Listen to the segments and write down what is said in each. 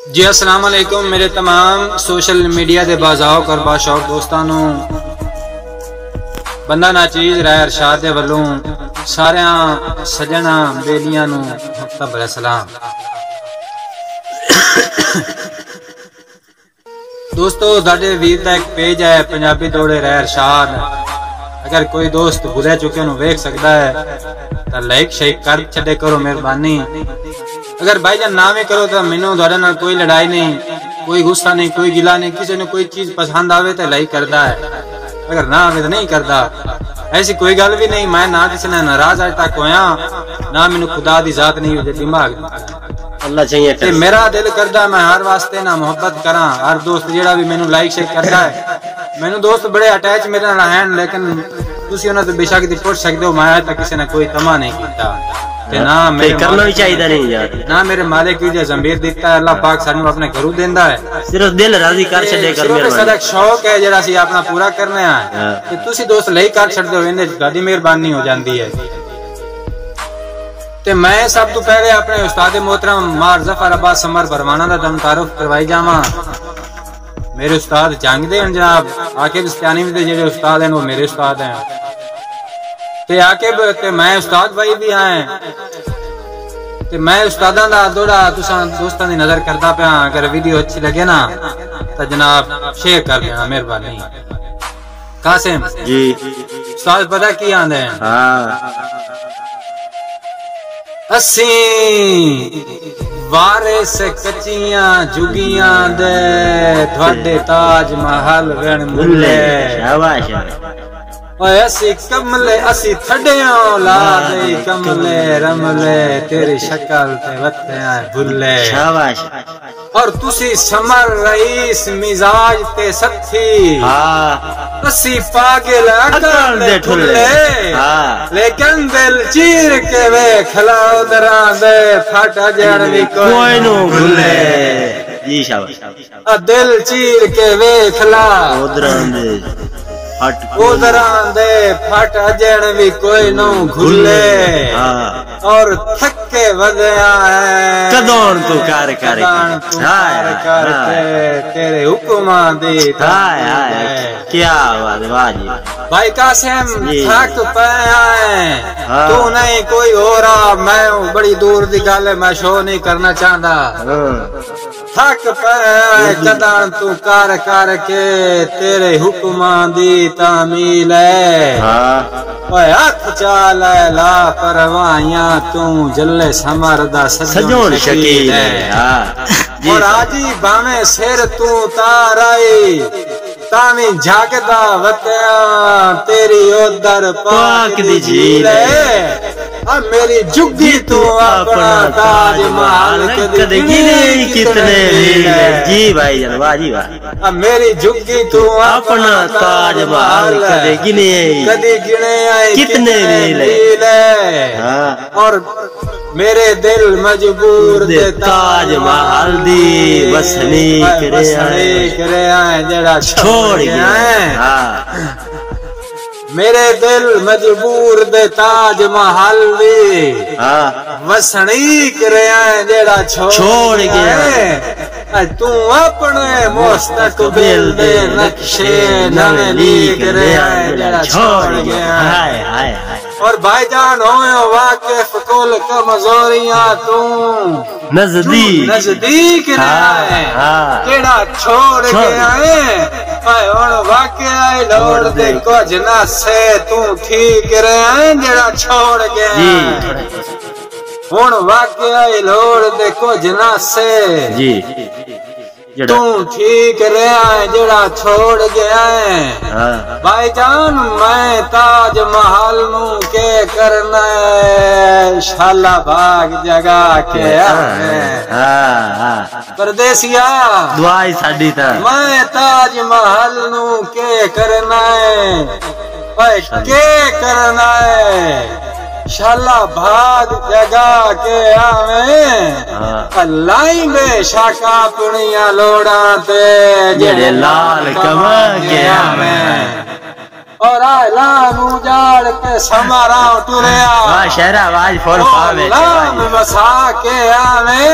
जी अस्सलाम वालेकुम मेरे तमाम सोशल मीडिया के बाज़ाओक और बाशौक दोस्तानों, बंदा नाचीज राय अरशाद दे वल्लों सारिया सजना बेलियां नूं हफ्ता भरा सलाम। दोस्तों साडे वीर दा एक पेज है पंजाबी दौड़े राय अरशाद, अगर कोई दोस्त भुला चुके नु वेख सकता है तो लाइक शेक कर छड़े करो मेहरबानी। अगर भाईजान ना भी करो तो मैनू तुहाडे नाल कोई लड़ाई नहीं, कोई गुस्सा नहीं, कोई गिला नहीं। किसी ने कोई चीज पसंद आवे तो लाइक करता है, अगर ना आवे तो नहीं करता। ऐसी कोई गल भी नहीं, मैं ना किसी ने नाराज आज तक होया, ना मैनू खुदा दी जात नहीं हुई दिमाग अल्लाह चाहिए। मेरा दिल करदा मैं हर वास्ते ना मोहब्बत करा। हर दोस्त जेड़ा भी मैनू लाइक शेक करता है, मैनू दोस्त बड़े अटैच मेरे नाल हैं, लेकिन तुसी उन्हां तो बेशक दी पुछ सकदे हो, मैं आज तक किसी ने कोई तमा नहीं कीता ते ना मेरे करना भी चाहिए नहीं यार, ना मेरे मालिक की जो ज़मीर दिता है अल्लाह पाक सानू अपने घरों देंदा है। सिर्फ दिल राजी कर छड़े कर मेरे सादा शौक है जेड़ा सी अपना पूरा करने है कि तुसी दोस्त लई कर छड़दे हो, इहदे गादी मेहरबानी हो जांदी है। ते मैं सब तो पहले अपने उस्ताद मोहतरम मार जफर अब्बास समर बरवाना दा दम तारुफ करवाई जावा। मेरे उस्ताद जंग दे जनाब आकिब इस्तानी दे जेड़े उस्ताद हैं वो मेरे उस्ताद हैं, ते आकिब ते मैं उस्ताद भाई भी हैं। ते मैं उस्तादां दा दौड़ा तुसां दोस्तां दी नजर करदा पिया। अगर वीडियो अच्छी लगे ना तो जनाब शेयर कर देना मेहरबानी। कासिम जी उस्ताद पता की आंदे हैं? हां अस्सी वारिस कच्चियां जुगियां दे थोड़े ताज महल वेण मुल्ले। शाबाश। ओए असी कमले असी थड़ियों ला दे कमले रमले तेरी शक्ल ते वते आए भुल्ले। शाबाश। और तुसी समर रईस मिजाज ते सथी। हां असी पागल अकल दे ठुल्ले। हां लेकिन दिल चीर के वे खलाओ दरा दे फाटा जड़ भी कोई नु भुल्ले। जी शाबाश। दिल चीर के वे खला उधरां दे दे फट अजण भी कोई नो घुले। और थके वदया है कदों तू कर कर तेरे हुक्मा दी। क्या बात वाह जी भाई कासिम थक पाया है तू नहीं कोई हो रहा। मैं बड़ी दूर दी गल है, मैं शो नहीं करना चाहता। थक पाया कदों तू कर कर के तेरे हुक्मा दी तामील है। हथ चाल ला परवाइयां तू जल्ले समर दा सजोन शकील है। और आजी बावे सिर तू ताराई तावी जागदा वत्या तेरी उधर पाक दी झील है। मेरी जुग्गी तू अपना ताज महल कदे गिने कितने जी भाई जान वाह जी वाह। मेरी जुग्गी तू अपना ताज महल कदे गिने कितने मील है। और मेरे दिल मजबूर दे ताज महल दी वसनी करे आए जड़ा छोड़ गया है। मेरे दिल मजबूर दे ताज महल दी वसनी करे आए जड़ा छोड़ गया है। तू अपने मुस्तकबिल दे नक्शे नवे लिख रहे आए जड़ा छोड़ गया है। और भाईजान होयो वाकिफ कुल कमजोरियां तू नजदीक रहा है केड़ा छोड़ गया है। हुण वाकया लोड़ दे कुछ ना से तू ठीक रहा है जड़ा छोड़ गया। हुण वाकया लोड़ दे कुछ ना से तू ठीक रहा है जड़ा छोड़ गया है। भाईजान मैं ताज महल नू के करना है शाला भाग जगा के परदेसिया दुआई साडी ता मैं ताज महल नू के करना है के करना है शाला भाग जगा के आवे लाई बेशक अपनिया लोड़ा ते जेड़े लाल कमा के आवे। और आलाम उजाड़ के समारा टुरिया वाह शहरा आवाज फुल पावे लाम बसा के आवे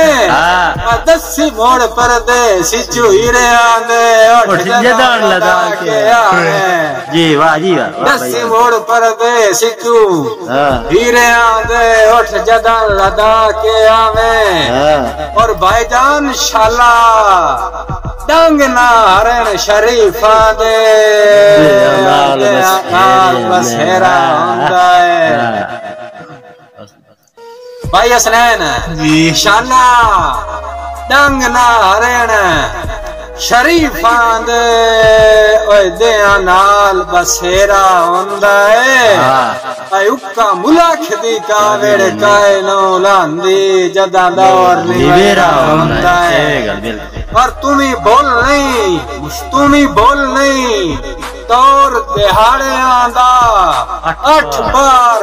दसी मोड़ पर दे सिचू हीरे आंदे उठ जदान लदा के आवे जी वाह दसी मोड़ पर दे सिचू हीरे आंदे उठ जदान लदा के आवे और भाईजान शाला डंग ना हरण शरीफा दे बसेरा होंदा है भाई हसनैन शाला डंग ना हरण शरीफा दे ओए देया नाल बसेरा होंदा है उक्का मुलाख दी कावेड़ काए नो लांदी जदा दौर निवेरा होंदा है और तुम्ही बोल नहीं तौर दिहाड़े आंदा 8 बार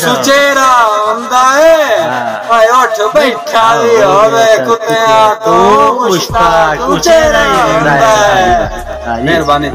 सुचेरा होंदा है उठ बैठा भी होवे कुत्तियां तो मुश्ताक उचेरा होंदा है। मेहरबानी।